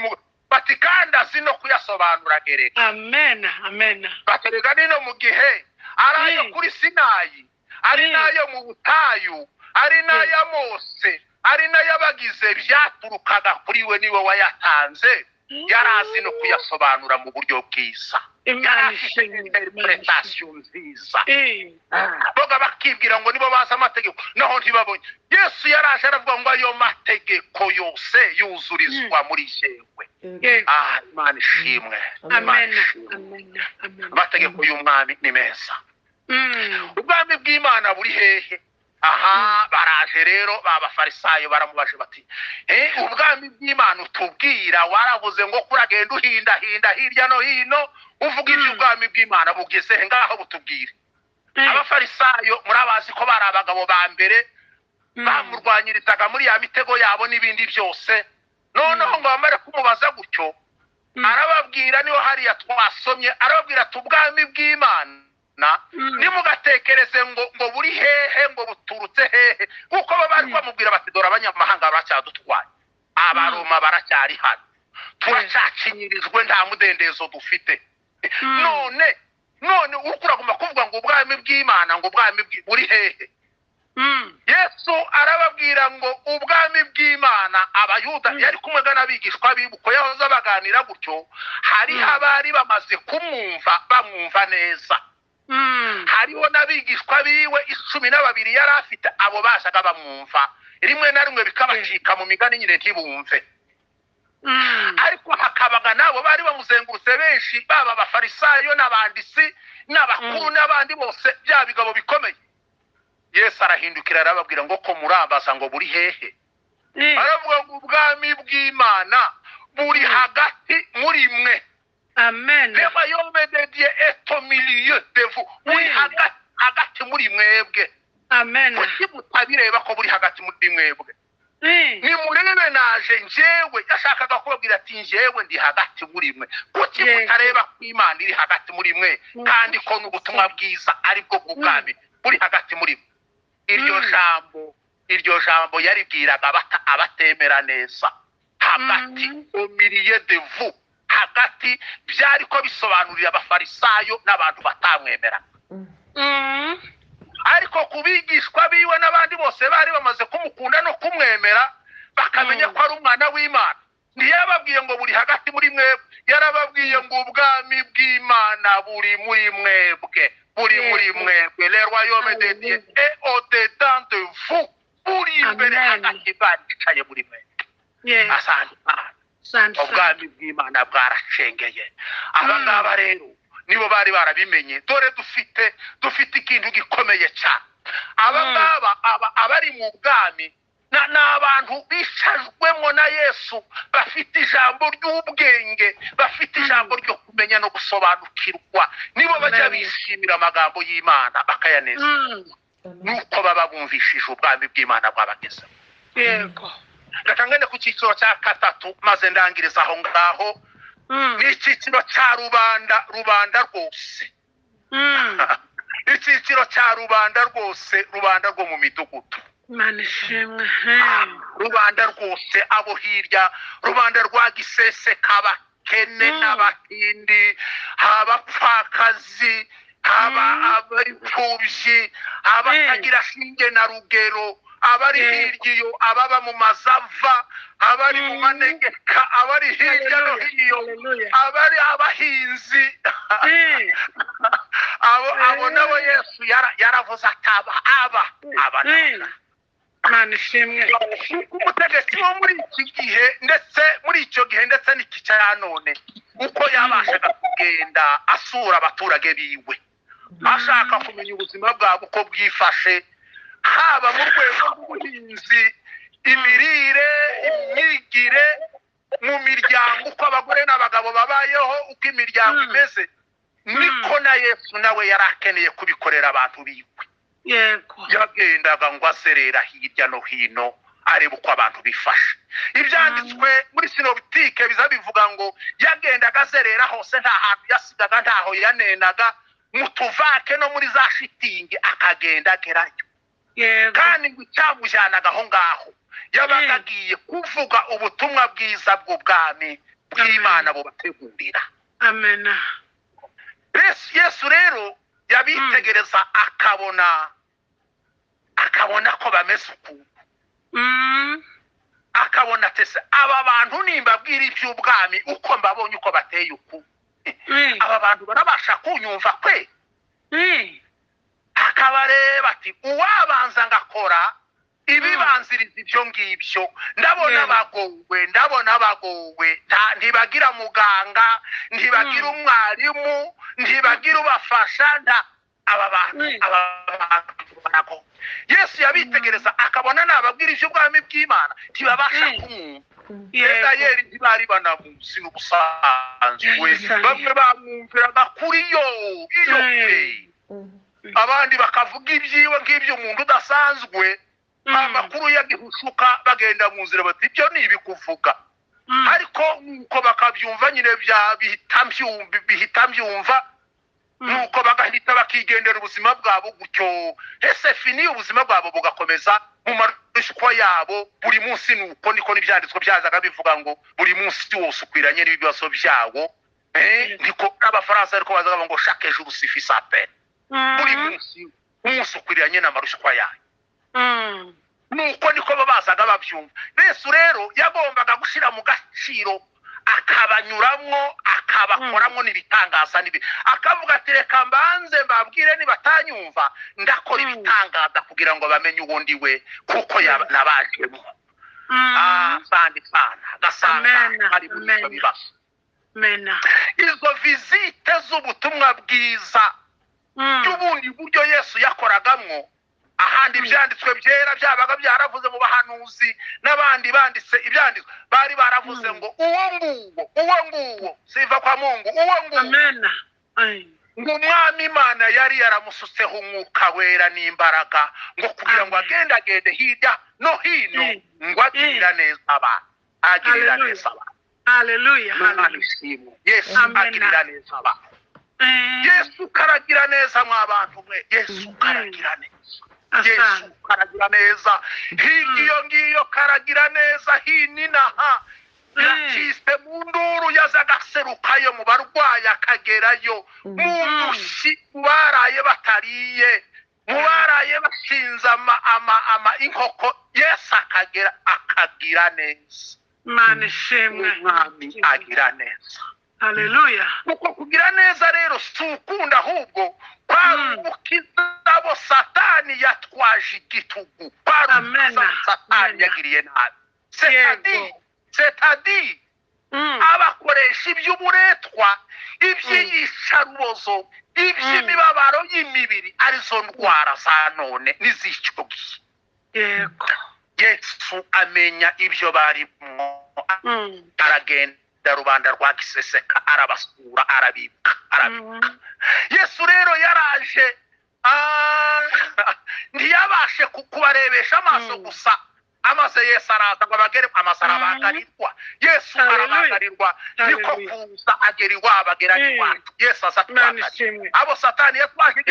bati kandi azi no kuyasobanura gereka. Amen. Baterega nino mu gihe arayo kuri Sinayi ari nayo mu butayu ari nayo Mose ari nayo abagize byaturukaga kuri we niwe wayatanze yarazi no kuyasobanura mu buryo bwiza, Imana yarafite ishimwe. interpretation nziza. Eh. boga bakibwira ngo nibo bazi amategeko naho ntibabonye. Yesu yaraje aravuga ngo ayo mategeko yose yuzurizwa muri jewe. Yego. Imana ishimwe. Amen. Amen. Amen. Amategeko y'umwami ni meza. Mm. Ubwami bw'Imana buri hehe? Baraje rero babafarisayo baramubaje bati ubwami bw'Imana utubwira waravuze ngo kuragenda uhindahinda hirya no hino uvuga iby'ubwami bw'Imana bugeze ngaho butubwire. Abafarisayo murabazi ko bari abagabo ba mbere bamurwanyirizaga muri ya mitego yabo n'ibindi byose. Noneho ngo bamare kumubaza gutyo arababwira niho hariya twasomye arababwira ati ubwami bw'Imana nimugatekereze ngo buri hehe ngo buturutse hehe kuko bari bamubwira bati dore abanyamahanga baracyadutwaye, abaroma baracyari hano, turacyakinyirijwe nta mudendezo dufite. none ukuraguma kuvuga ngo ubwami bw'Imana ngo ubwami buri hehe? Yesu arababwira ngo ubwami bw'Imana abayuda yari kumwe n'abigishwa bibuko yahoze baganira gutyo, hari abari bamaze bamwumva neza. Hariho n'abigishwa biwe 12 yari afite, abo basaga bamwumva rimwe na rimwe bikabacika mu migani nyine ntibumve. Ariko hakabaga nabo bari bamuzengurutse benshi, baba abafarisayo n'abandisi n'abakuru n'abandi bose bya bigabo bikomeye. Yesu arahindukira arababwira ngo ko murambaza ngo buri hehe? Aravuga ngo ubwami bw'Imana buri hagati muri mwe. Amen. Le royaume de Dieu est au milieu de vous. Buri hagati muri mwebwe. Amen. Kuki mutabireba ko buri hagati muri mwebwe? Ni murebe naje njyewe yashakaga kubabwira ati njyewe ndi hagati muri mwe. Kuki mutareba ko Imana iri hagati muri mwe kandi ko n'ubutumwa bwiza aribwo bw'ubwami buri hagati muri mwe? Iryo jambo yaribwiraga abatemera neza. Hagati au milieu de vous. Hagati byari ko bisobanurira abafarisayo n'abantu batamwemera. Ariko kubigishwa biwe n'abandi bose bari bamaze kumukunda no kumwemera bakamenya ko ari umwana w'Imana. Ntiyababwiye ngo buri hagati muri mwebwe, yarababwiye ngo ubwami bw'Imana buri muri mwebwe. Buri muri mwebwe. Le royaume de Dieu est au-dedans de vous. Buri imbere hagati bicaye muri mwebwe. Asante Imana. Ubwami bw'Imana bwaracengeye. Abangaba rero nibo bari barabimenye. Dore dufite ikintu gikomeye cyane. Abangaba abari mu bwami n'abantu bishajwemo na Yesu, bafite ijambo ry'ubwenge, bafite ijambo ryo kumenya no gusobanukirwa. Nibo bajya bishimira amagambo y'Imana bakayaneza. Nuko baba bumvishije ubwami bw'Imana bwabageze. Yego. Gatangane ku cyiciro cya gatatu maze ndangiriza aho ngaho. Ni icyiciro cya rubanda rwose. Icyiciro cya rubanda rwose, rubanda rwo mu midugudu. Imana ishimwe. Rubanda rwose abo hirya, rubanda rwa Gisese kabakene n'abatindi, abapfakazi, ab'imfubyi, abatagira shinge na rugero, abari hirya iyo, ababa mu mazava, abari mu manegeka, abari hirya no hino, abari abahinzi. Abo nabo Yesu yaravuze ataba aba Imana ishimwe. Umutegetsi wo muri iki gihe ndetse muri icyo gihe ndetse n'iki cya none uko yabashaga kugenda asura abaturage biwe, ashaka kumenya ubuzima bwabo uko bwifashe, haba mu rwego rw'ubuhinzi, imirire, imyigire, mu miryango uko abagore n'abagabo babayeho, uko imiryango imeze. Niko na Yesu nawe yari akeneye kubikorera abantu biwe. Yego. Yagendaga ngo aserera hirya no hino areba uko abantu bifashe. Ibyanditswe muri sinoptike biza bivuga ngo yagendaga azerera hose, nta hantu yasigaga, ntaho yanenaga, mu tuvake no muri za shitingi akagenda agerayo. Kandi ngo icyamujyanaga aho ngaho yabaga agiye kuvuga ubutumwa bwiza bw'ubwami bw'Imana bubategurira. Amen. Yesu rero yabitegereza akabona ko bameze ukuntu. akabona tese aba bantu nimbabwira iby'ubwami uko mbabonye uko bateye uku aba bantu barabasha kunyumva kwe akabareba ati uwabanza ngakora ibibanziriza ibyo ngibyo ndabona bagowe ntibagira muganga ntibagira umwarimu ntibagira ubafasha aba bantu barago Yesu yabitegereza akabona nababwira iby'ubwami bw'Imana ntibabasha kumwumva yeri ntibari banamuzi n'ubusanzwe bamwe bamwumviraga kuri iyo abandi bakavuga ibyiwe ngibyo umuntu udasanzwe amakuru yagihushuka bagenda mu nzira bati ibyo nibikuvuga ariko nuko bakabyumva nyine bihita byumva nuko bagahita bakigendera ubuzima bwabo gutyo ese fini ubuzima bwabo bugakomeza mu marushwa yabo buri munsi nuko niko n'ibyanditswe byazaga bivuga ngo buri munsi wose ukwiranye n'ibibazo byawo niko n'abafaransa ariko bazaga ngo chaque jour suffit sa peine buri munsi umunsi ukwiranye n'amarushwa yayo nuko niko bazaga babyumva Yesu rero yagombaga gushira mu gaciro akabanyuramwo akabakoramo n'ibitangaza akavuga ati reka mbanze mbabwire nibatanyumva ndakora ibitangaza kugira ngo bamenye ubundi we kuko nabajemo sandi sana gasanga ari mu bibazo izo visite z'ubutumwa bwiza y'ubundi buryo Yesu yakoragamo ahandi ibyanditswe byera byabaga byaravuze mu bahanuzi n'abandi banditse ibyanditswe bari baravuze ngo uwo nguwo siva kwa Mungu uwo nguwo ngo umwami Imana yari yaramusutseho umwuka wera n'imbaraga ngo kugira ngo agendagende hirya no hino ngo agirira neza abantu haleluya Yesu agirira neza abantu Yesu karagira neza mw'abantu mwe Yesu karagira neza Yesu karagira neza hiyo ngiyo karagira neza hininaha yakiste mu nduru yazagaserukayo mu barwayi akagerayo mu ndushi baraye batariye mu baraye bashinze ama inkoko Yesu akagira neza Imana ishimwe umwami agira neza haleluya kuko kugira neza rero si ukunda ahubwo kwarukiza abo Satani yatwaje igitugu kwarukiza Satani yagiriye nabi setadi abakoresha iby'uburetwa iby'iyicarubozo iby'imibabaro y'imibiri arizo ndwara za none n'izicyogi yego Yesu amenya ibyo barimo aragenda rubanda rwa Giseseka arabasura arabika Yesu rero yaraje ntiyabashe kubarebesha amaso gusa amaze Yesu araza ngo abagere amasarabagarirwa Yesu arabagarirwa niko kuza agera iwabo agera iwacu Yesu azatwagarirwa abo Satani yatwaje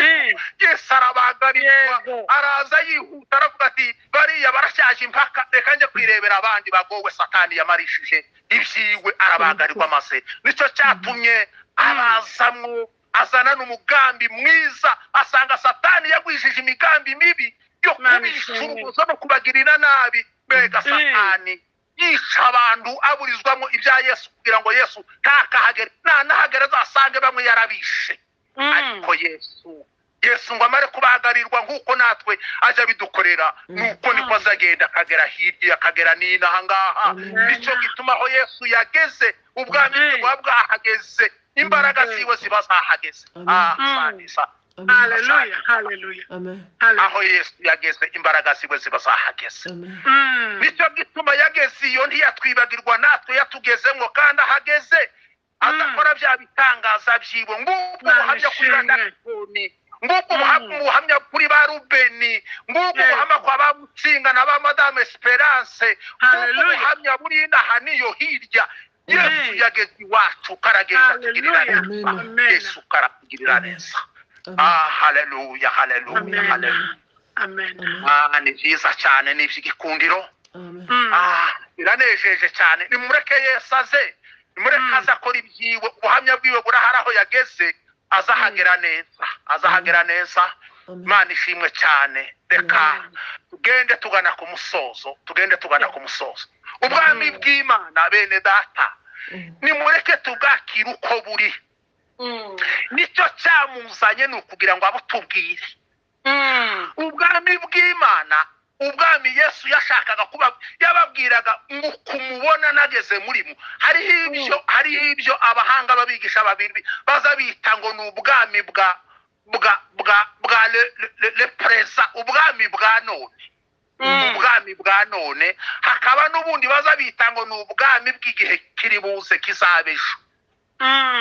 Yesu arabagarirwa araza yihuta aravuga ati bariya barashaje impaka reka nje kwirebera abandi bagowe Satani yamarishije ibyiwe arabagarirwa maze nicyo cyatumye abazamwo azana n'umugambi mwiza asanga Satani yagwijije imigambi mibi yo kubishuruza no kubagirira nabi mbega Satani yica abantu aburizwamo ibya Yesu kugira ngo Yesu ntakahagere nahagere azasange bamwe yarabishe ariko Yesu ngo amare kubagarirwa nk'uko natwe aje bidukorera nuko niko azagenda akagera hirya akagera n'inaha ngaha nicyo gituma aho Yesu yageze ubwami bwe bwahageze imbaraga ziwe ziba zahageze haleluya haleluya aho Yesu yageze imbaraga ziwe ziba zahageze nicyo gituma yageze iyo ntiyatwibagirwa natwe yatugezemo kandi ahageze azakora bya bitangaza byiwe ngubwo buhamya kuri Radakoni ngubwo buhamya kuri ba Rubeni ngubwo buhamya kwa ba Mutsinga na ba Madame Esperance ngubwo buhamya buri inaha niyo hirya Yesu yageze iwacu karagenda kugirira neza Yesu karatugirira neza haleluya haleluya haleluya amen ni byiza cyane ni iby'igikundiro biranejeje cyane nimureke Yesu aze nimureke aze akora ibyiwe ubuhamya bwiwe burahari aho yageze azahagera neza Imana ishimwe cyane reka tugende tugana ku musozo ubwami bw'Imana bene data nimureke tubwakira uko buri. Nicyo cyamuzanye ni ukugira ngo abutubwire. Ubwami bw'Imana, ubwami Yesu yashakaga kuba yababwiraga ngo kumubona nageze muri mu hariho ibyo abahanga babigisha babiri baza bita ngo ni ubwami bwa le presa, ubwami bwa none. Ubwami bwa none hakaba n'ubundi baza bita ngo ni ubwami bw'igihe kiri buze kizabejo.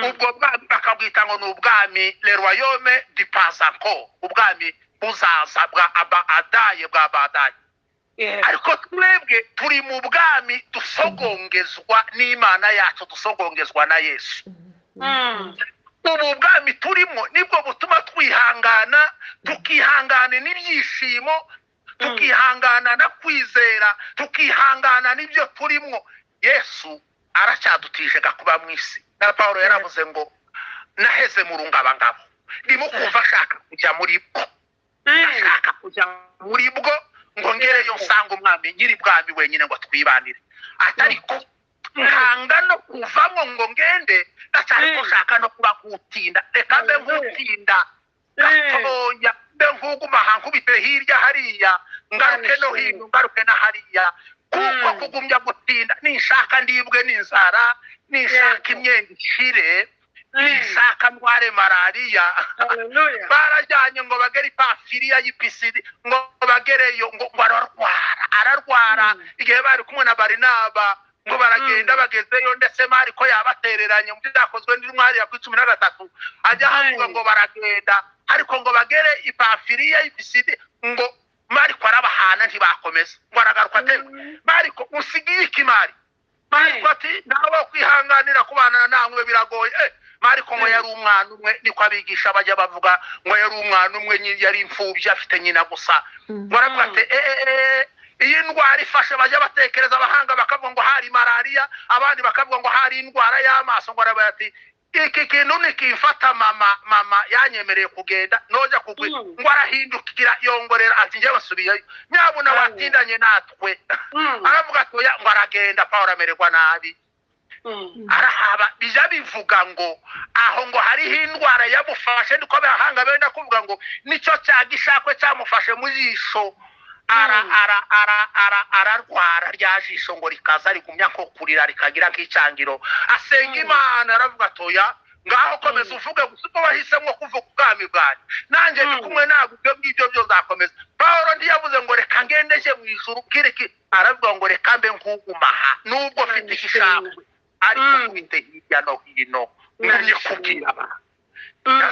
Ubwo bwami bakabwita ngo ni ubwami le royaume du pas encore, ubwami buzaza bwa Abadaye bwa Abadaye. Ariko twebwe turi mu bwami dusogongezwa n'Imana yacu, dusogongezwa na Yesu. Ubu bwami turimo nibwo butuma twihangana, tukihangana n'ibyishimo, tukihangana na kwizera, tukihangana n'ibyo turimo. Yesu aracyadutije kuba mu isi. Na Paulo yaravuze ngo naheze mu rungabangabo, ndimo kumva ashaka kujya muri bwo, ashaka kujya muri bwo ngo ngereyo nsanga umwami nyiri bwami wenyine ngo twibanire. Atariko nkanga no kuvamo ngo ngende, ndacyari gushaka no kuba kutinda. Reka mbe nkutinda gatoya, mbe nkuguma hankubite hirya hariya, ngaruke no hino, ngaruke na hariya. Kuko kugumya gutinda ninshaka ndibwe n'inzara, ninshaka imyenda ishire, ninshaka ndware malariya. Barajyanye ngo bagere Pamfiliya y'Ipisidi, ngo bagereyo ngo ararwara. Igihe bari kumwe na Barinaba ngo baragenda bagezeyo, ndetse Mariko yabatereranye mu byakozwe n'intwari ya 13 ajya havuga ngo baragenda, ariko ngo bagere i Pamfiliya y'Ipisidi ngo Mariko arabahana ntibakomeza, ngo aragaruka ate Mariko usigiye ikimari. Mariko ati nawe kwihanganira kubana namwe biragoye. Mariko ngo yari umwana umwe, niko abigisha bajya bavuga ngo yari umwana umwe, yari imfubyi afite nyina gusa. Baravuga ati iyi ndwara ifashe, bajya batekereza abahanga bakavuga ngo hari malariya, abandi bakavuga ngo hari indwara y'amaso. Ngo arabaye ati iki kintu nikifata mama yanyemereye kugenda noja kugwi. Ngo arahindukira yongorera ati nje basubiyeyo, nyabuna batindanye natwe. Aravuga ati ngo aragenda. Paulo amererwa nabi, arahaba. Bija bivuga ngo aho ngo hariho indwara yamufashe, ndiko abahanga benda kuvuga ngo nicyo cyagishakwe cyamufashe mu jisho. Ararwara rya jisho ngo rikaza rigumya ko kurira rikagira nk'icyangiro. Asenga Imana aravuga atoya ngaho komeza uvuge gusa uko wahisemo kuvuga ubwami bwanyu, nanjye ndi kumwe ntabwo ibyo ngibyo byo zakomeza. Paulo ntiyavuze ngo reka ngende je mu ijuru kiriki, aravuga ngo reka mbe nkugumaha nubwo mfite igishakwe, ariko kubite hirya no hino nanye kubwira abantu.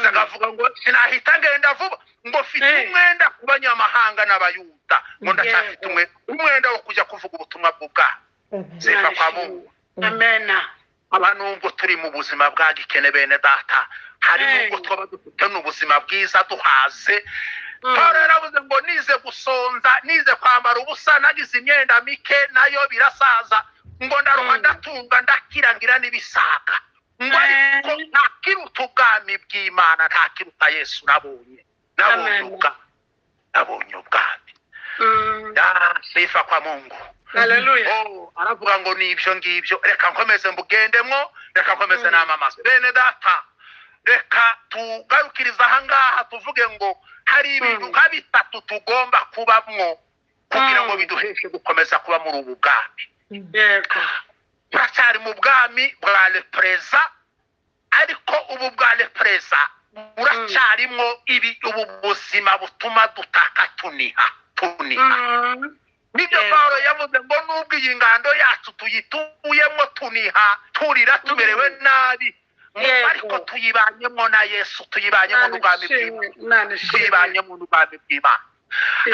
Akavuga ngo sinahita ngenda vuba, ngo mfite umwenda ku banyamahanga n'Abayuda, ngo ndacyafite umwenda wo kujya kuvuga ubutumwa bw'ubwami. Ziva kwa Mungu. Amen. Abantu ngo turi mu buzima bwa gikene bene data, hari nubwo twaba dufite n'ubuzima bwiza duhaze. Paulo yaravuze ngo nize gusonza, nize kwambara ubusa, nagize imyenda mike nayo birasaza, ngo ndaruha ndatunga ndakirangira n'ibisaka. Ngo ariko nta kiruta ubwami bw'Imana, nta kiruta Yesu nabonye ubwami. Sifa kwa Mungu. Haleluya. Aravuga ngo nibyo ngibyo, reka nkomeze mbugendemo, reka nkomeze namamaze. Bene data, reka tugarukiriza ahangaha tuvuge ngo hari ibintu nka bitatu tugomba kubamwo kugira ngo biduheshe gukomeza kuba muri ubu bwami. Yego. Turacyari mu bwami bwa le presa, ariko ubu bwa le presa buracyarimo ubu buzima butuma dutaka tuniha. Nibyo Paulo yavuze ngo nubwo iyi ngando yacu tuyituyemo tuniha, turira tumerewe nabi, ariko tuyibanyemo na Yesu, tuyibanyemo n'ubwami bw'Imana, tuyibanyemo n'ubwami bw'Imana.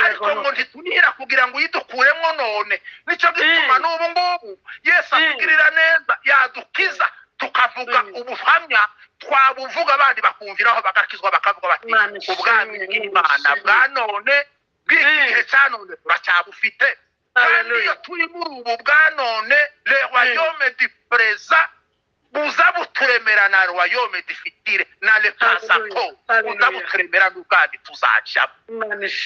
Ariko ngo ntitunihira kugira ngo yidukuremo none. Nicyo gituma n'ubu ngubu Yesu atugirira neza, yadukiza, tukavuga ubuhamya, twabuvuga abandi bakumviraho bagakizwa, bakavuga bati ubwami bw'Imana bwa none bw'igihe cya none turacyabufite. Kandi iyo turi muri ubu bwa none, le royaume du présent buza buturemera na royaume du futur, na le passako buza buturemera n'ubwami tuzajyamo.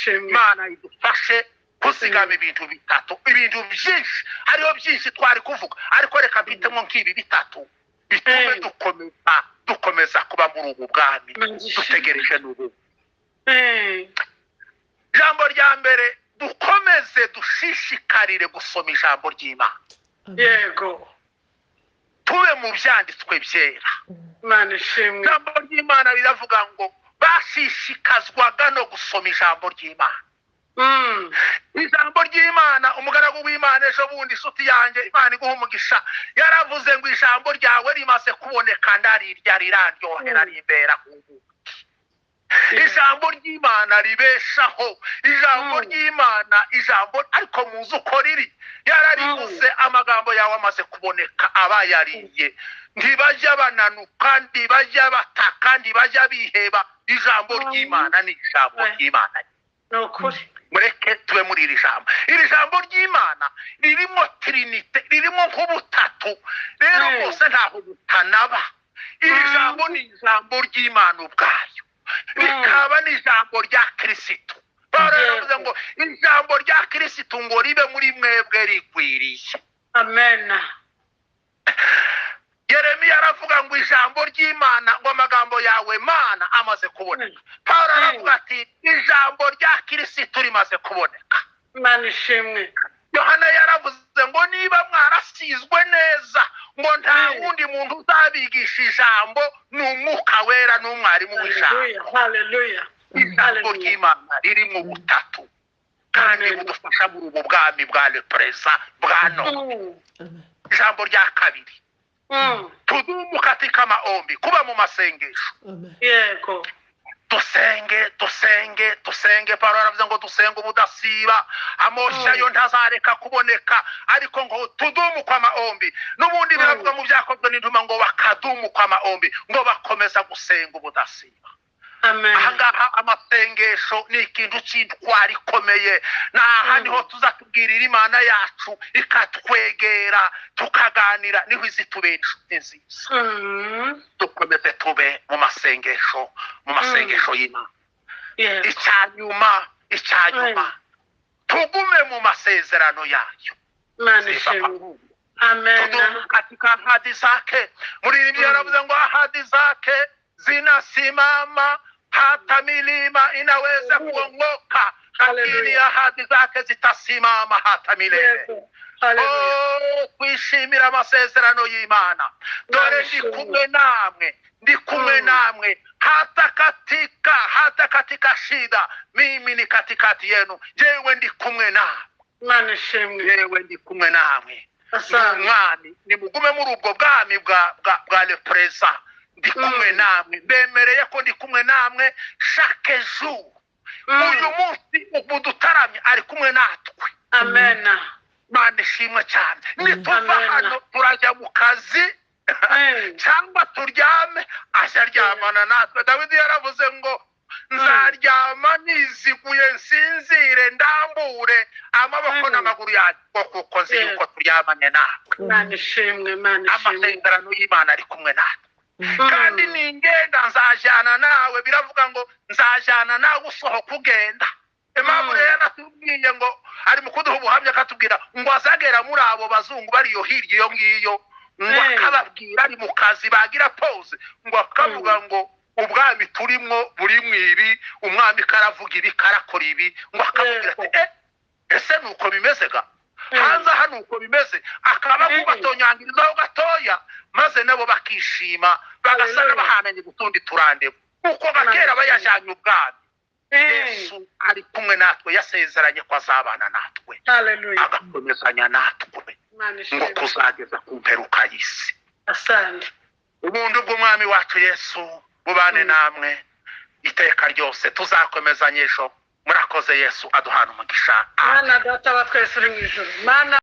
Imana idufashe kuzigama ibintu bitatu, ibintu byinshi, hariho byinshi twari kuvuga, ariko reka mpitemo nk'ibi bitatu bitume dukomeza kuba muri ubu bwami dutegereje n'ubu. Ijambo rya mbere, dukomeze dushishikarire gusoma ijambo ry'Imana. Yego. Tube mu byanditswe byera. Imana ishimwe. Ijambo ry'Imana riravuga ngo bashishikazwaga no gusoma ijambo ry'Imana. Ijambo ry'Imana, umugaragu w'Imana ejo bundi inshuti yanjye Imana iguha umugisha yaravuze ngo ijambo ryawe rimaze kuboneka ndarirya riraryohera rimbera kubu. Ijambo ry'Imana ribeshaho, ijambo ry'Imana, ijambo ariko muzi uko riri, yararivuze amagambo yawe amaze kuboneka abayariye ntibajya bananuka, ntibajya bataka, ntibajya biheba. Ijambo ry'Imana ni ijambo ry'Imana. Nukuri. Mureke tube muri iri jambo. Iri jambo ry'Imana ririmo trinite, ririmo nk'ubutatu, rero bose ntaho butanaba. Iri jambo ni ijambo ry'Imana ubwayo, rikaba ni ijambo rya Kristo. Pawulo yaravuze ngo ijambo rya Kristo ngo ribe muri mwebwe rigwiriye. Amen. Yeremiya aravuga ngo ijambo ry'Imana, ngo amagambo yawe Mana amaze kuboneka. Pawulo aravuga ati ijambo rya Kristo rimaze kuboneka. Imana ishimwe. Yohana yaravuze ngo niba mwarasizwe neza, ngo nta wundi muntu uzabigisha ijambo, ni Umwuka Wera n'umwarimu w'ijambo. Haleluya. Ijambo ry'Imana riri mu butatu kandi budufasha muri ubu bwami bwa lepreza bwa none. Ijambo rya kabiri, tudumu katika maombi, kuba mu masengesho. Yego. Dusenge. Pawulo aravuze ngo dusenge ubudasiba, amosha yo ntazareka kuboneka, ariko ngo tudumu kwa maombi. N'ubundi biravuga mu byakozwe n'intumwa ngo bakadumu kwa maombi, ngo bakomeza gusenga ubudasiba. Amen. Ahangaha amasengesho ni ikintu cy'intwari ikomeye. Naha niho tuzatubwirira Imana yacu ikatwegera tukaganira, niho izitubera inshuti nziza. Dukomeze tube mu masengesho y'Imana. Icyanyuma tugume mu masezerano yayo. Amen. Tudumu katika ahadi zake. Muririmbyi yaravuze ngo ahadi zake zinasimama hata milima inaweza kuongoka, lakini ahadi zake zitasimama hata milele. Kwishimira amasezerano y'Imana. Dore ndi kumwe namwe hata katika shida, mimi ni katikati yenu, jewe ndi kumwe namwe. Jewe ndi kumwe namwe. Mwami, nimugume muri ubwo bwami bwa lepreza. Ndi kumwe namwe, bemereye ko ndi kumwe namwe chaque jour. Uyu munsi ubu dutaramye ari kumwe natwe. Amen. Imana ishimwe cyane. Nituva hano turajya mu kazi cyangwa turyame, azaryamana natwe. Dawidi yaravuze ngo nzaryama niziguye, nsinzire, ndambure amaboko n'amaguru yanjye, kuko nzi yuko turyamanye natwe. Imana ishimwe. Amasezerano y'Imana ari kumwe natwe. Kandi ningenda nzajyana nawe, biravuga ngo nzajyana nawe usohoka ugenda. Impamvu rero natubwiye ngo ari mu kuduha ubuhamya, akatubwira ngo azagera muri abo bazungu bariyo hirya iyo ngiyo, ngo akababwira ari mu kazi bagira pause, ngo akavuga ngo ubwami turimo burimwo ibi, umwami karavuga ibi, karakora ibi, ngo akabwira ati ese nuko bimeze ga hanze hano uko bimeze, akaba kubatonyangirizaho gatoya, maze nabo bakishima bagasana bahamenye gutundi turandebo, uko bakera bayajyanye ubwami. Yesu ari kumwe natwe, yasezeranye ko azabana natwe, agakomezanya natwe ngo kuzageza ku mperuka y'isi. Ubuntu bw'umwami wacu Yesu bubane namwe iteka ryose. Tuzakomezanye ejo. Murakoze. Yesu aduhana umugisha. Mana data wa twese uri mu ijuru. Mana